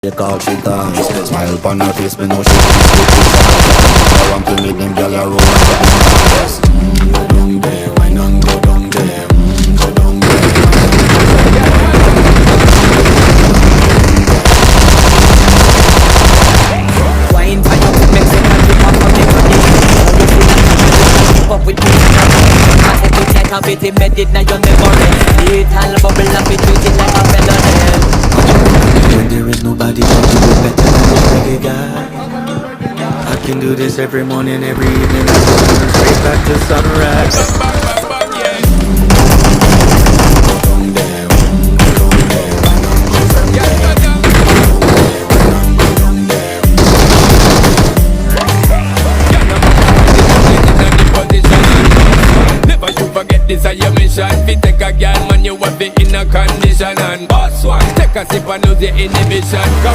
They call she dance. Smile upon her face, me know she can sleep with us. I want to meet them gyal a roll and go down there, why not go down there, go down there. Wine for you, Mexican, you pop up the body. Keep up with me, pass it to check of it, embedded now your memory. Little bubble up it, treat it like a felony. When there is nobody to do it better than this reggae guy. I can do this every morning, every evening, straight back to sunrise. This is your mission. Fi take a girl, man, you have it in a condition. And boss one, take a sip and lose the inhibition.